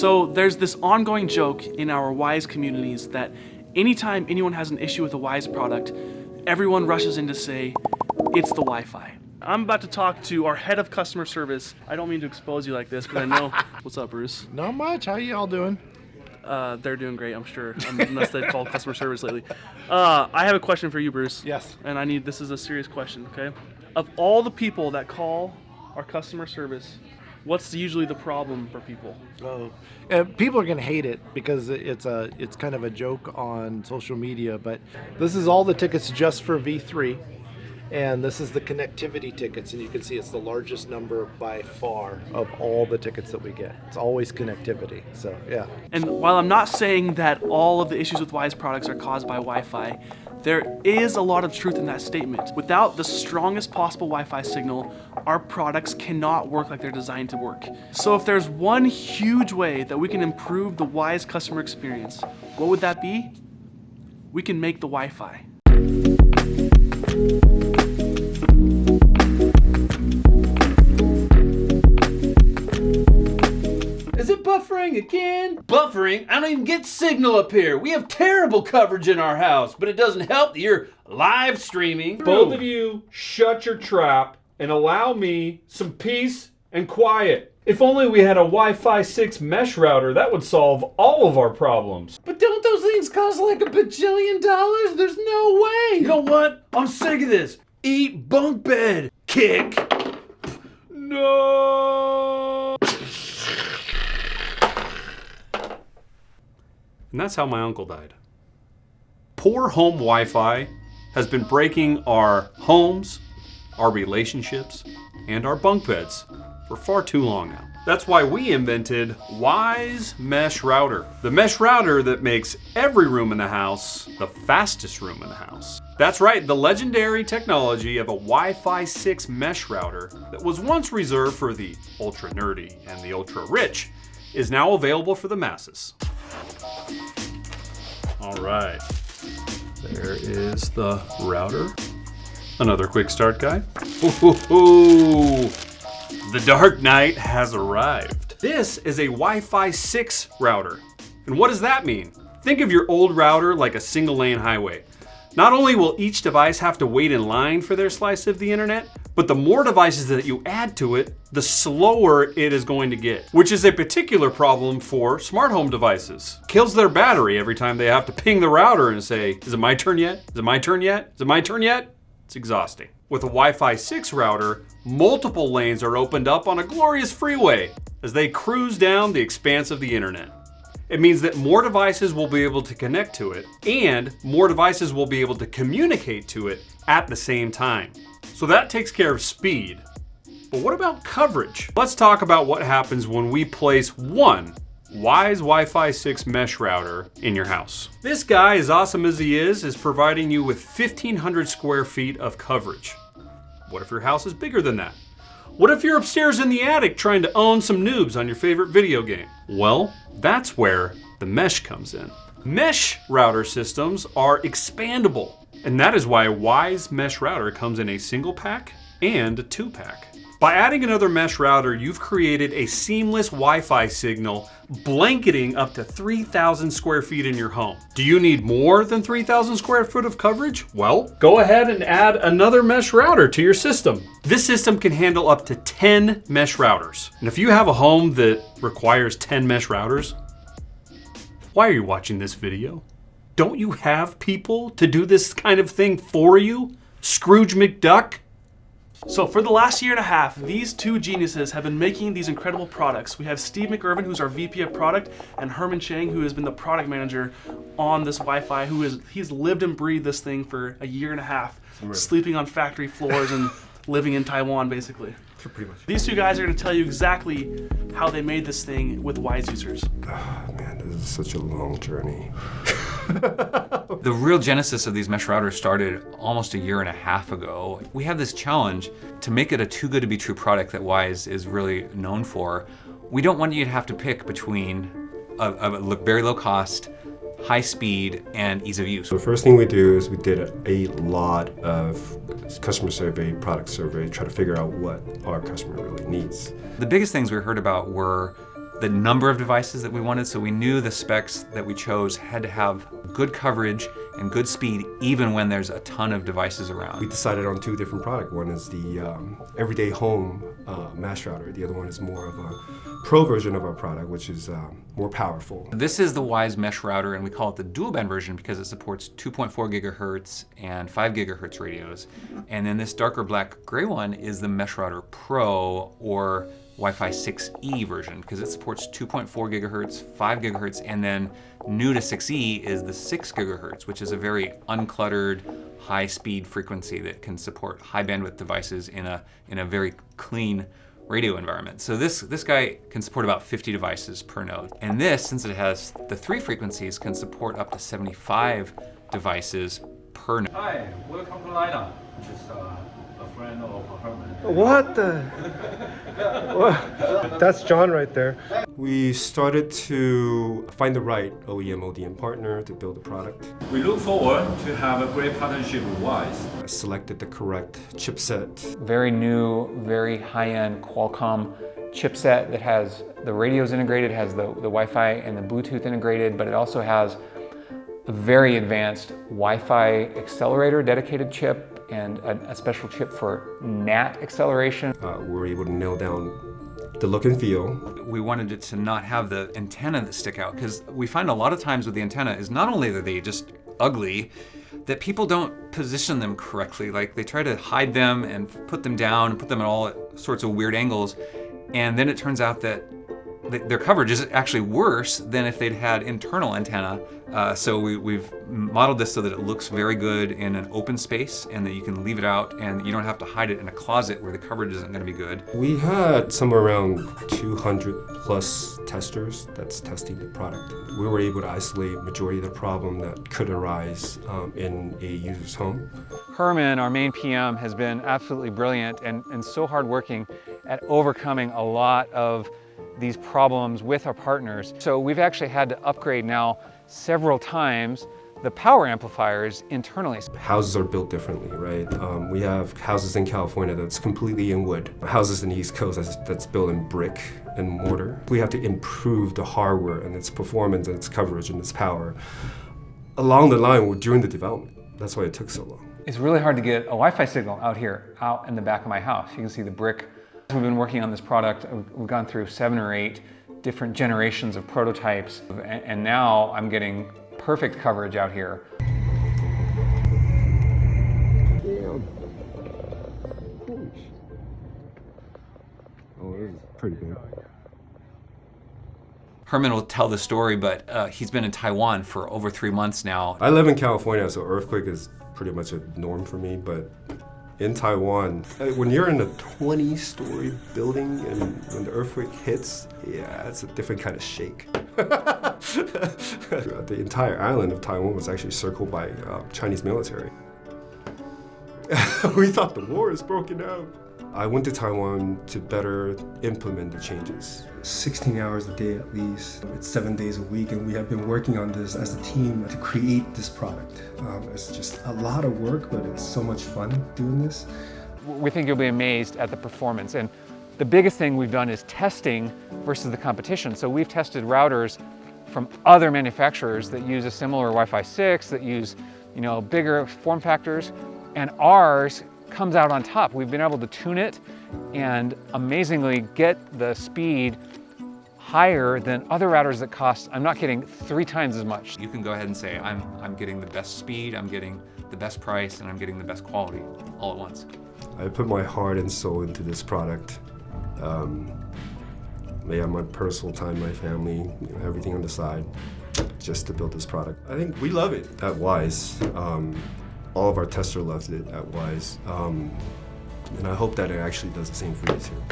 So there's this ongoing joke in our Wyze communities that anytime anyone has an issue with a Wyze product, everyone rushes in to say, it's the Wi-Fi. I'm about to talk to our head of customer service. I don't mean to expose you like this, but I know. What's up, Bruce? Not much. How you all doing? They're doing great, I'm sure, unless they've called customer service lately. I have a question for you, Bruce. Yes. And this is a serious question, okay? Of all the people that call our customer service, what's usually the problem for people? People are going to hate it because it's kind of a joke on social media, but this is all the tickets just for V3. And this is the connectivity tickets, and you can see it's the largest number by far of all the tickets that we get. It's always connectivity, so yeah. And while I'm not saying that all of the issues with Wyze products are caused by Wi-Fi, there is a lot of truth in that statement. Without the strongest possible Wi-Fi signal, our products cannot work like they're designed to work. So if there's one huge way that we can improve the Wyze customer experience, what would that be? We can make the Wi-Fi. Is it buffering again? Buffering? I don't even get signal up here. We have terrible coverage in our house, but it doesn't help that you're live streaming. Both of you shut your trap and allow me some peace and quiet. If only we had a Wi-Fi 6 mesh router, that would solve all of our problems. But don't those things cost like $1 bajillion? There's no way. You know what? I'm sick of this. Eat bunk bed. Kick. No. And that's how my uncle died. Poor home Wi-Fi has been breaking our homes, our relationships, and our bunk beds for far too long now. That's why we invented Wyze Mesh Router, the mesh router that makes every room in the house the fastest room in the house. That's right, the legendary technology of a Wi-Fi 6 mesh router that was once reserved for the ultra nerdy and the ultra rich is now available for the masses. All right, there is the router. Another quick start guide. Ooh, the dark night has arrived. This is a Wi-Fi 6 router. And what does that mean? Think of your old router like a single lane highway. Not only will each device have to wait in line for their slice of the internet, but the more devices that you add to it, the slower it is going to get, which is a particular problem for smart home devices. Kills their battery every time they have to ping the router and say, is it my turn yet? Is it my turn yet? Is it my turn yet? It's exhausting. With a Wi-Fi 6 router, multiple lanes are opened up on a glorious freeway as they cruise down the expanse of the internet. It means that more devices will be able to connect to it, and more devices will be able to communicate to it at the same time. So that takes care of speed. But what about coverage? Let's talk about what happens when we place one Wyze Wi-Fi 6 mesh router in your house. This guy, as awesome as he is providing you with 1,500 square feet of coverage. What if your house is bigger than that? What if you're upstairs in the attic trying to own some noobs on your favorite video game? Well, that's where the mesh comes in. Mesh router systems are expandable, and that is why a Wyze mesh router comes in a single pack and a 2-pack. By adding another mesh router, you've created a seamless Wi-Fi signal blanketing up to 3,000 square feet in your home. Do you need more than 3,000 square foot of coverage? Well, go ahead and add another mesh router to your system. This system can handle up to 10 mesh routers. And if you have a home that requires 10 mesh routers, why are you watching this video? Don't you have people to do this kind of thing for you? Scrooge McDuck? So for the last year and a half, these two geniuses have been making these incredible products. We have Steve McIrvin, who's our VP of product, and Herman Chang, who has been the product manager on this Wi-Fi, he's lived and breathed this thing for a year and a half, sleeping on factory floors and living in Taiwan, basicly. Pretty much. These two guys are going to tell you exactly how they made this thing with Wyze users. Oh, man, this is such a long journey. The real genesis of these mesh routers started almost a year and a half ago. We have this challenge to make it a too good to be true product that Wyze is really known for. We don't want you to have to pick between a very low cost, high speed, and ease of use. So the first thing we do is we did a lot of customer survey, product survey, try to figure out what our customer really needs. The biggest things we heard about were the number of devices that we wanted, so we knew the specs that we chose had to have good coverage and good speed even when there's a ton of devices around. We decided on two different products. One is the everyday home mesh router. The other one is more of a pro version of our product, which is more powerful. This is the Wyze mesh router, and we call it the dual band version because it supports 2.4 gigahertz and 5 gigahertz radios. And then this darker black gray one is the Mesh Router Pro, or Wi-Fi 6E version, because it supports 2.4 gigahertz, 5 gigahertz, and then new to 6E is the 6 gigahertz, which is a very uncluttered, high-speed frequency that can support high bandwidth devices in a very clean radio environment. So this guy can support about 50 devices per node. And this, since it has the 3 frequencies, can support up to 75 devices per node. Hi, welcome to Lina, which is a friend of Herman. What the? Well, that's John right there. We started to find the right OEM ODM partner to build the product. We look forward to have a great partnership with Wyze. I selected the correct chipset. Very new, very high-end Qualcomm chipset that has the radios integrated, has the Wi-Fi and the Bluetooth integrated, but it also has a very advanced Wi-Fi accelerator dedicated chip and a special chip for NAT acceleration. We were able to nail down the look and feel. We wanted it to not have the antenna that stick out, because we find a lot of times with the antenna is not only that they just ugly, that people don't position them correctly. Like they try to hide them and put them down and put them at all sorts of weird angles. And then it turns out that their coverage is actually worse than if they'd had internal antenna. So we've modeled this so that it looks very good in an open space and that you can leave it out and you don't have to hide it in a closet where the coverage isn't going to be good. We had somewhere around 200 plus testers that's testing the product. We were able to isolate majority of the problem that could arise in a user's home. Herman, our main PM, has been absolutely brilliant and so hardworking at overcoming a lot of these problems with our partners. So we've actually had to upgrade now several times the power amplifiers internally. Houses are built differently, right? We have houses in California that's completely in wood. Houses in the East Coast that's built in brick and mortar. We have to improve the hardware and its performance and its coverage and its power along the line during the development. That's why it took so long. It's really hard to get a Wi-Fi signal out here, out in the back of my house. You can see the brick. We've been working on this product. We've gone through 7 or 8 different generations of prototypes, and now I'm getting perfect coverage out here. Oh, this is pretty big. Herman will tell the story, but he's been in Taiwan for over 3 months now. I live in California, so earthquake is pretty much a norm for me, but in Taiwan, when you're in a 20-story building and when the earthquake hits, yeah, it's a different kind of shake. The entire island of Taiwan was actually circled by Chinese military. We thought the war is broken out. I went to Taiwan to better implement the changes. 16 hours a day at least. It's 7 days a week, and we have been working on this as a team to create this product. It's just a lot of work, but it's so much fun doing this. We think you'll be amazed at the performance. And the biggest thing we've done is testing versus the competition. So we've tested routers from other manufacturers that use a similar Wi-Fi 6, that use, bigger form factors, and ours comes out on top. We've been able to tune it and amazingly get the speed higher than other routers that cost, I'm not kidding, 3 times as much. You can go ahead and say, I'm getting the best speed, I'm getting the best price, and I'm getting the best quality all at once. I put my heart and soul into this product. My personal time, my family, everything on the side, just to build this product. I think we love it at Wyze. All of our testers loved it at Wyze. And I hope that it actually does the same for you too.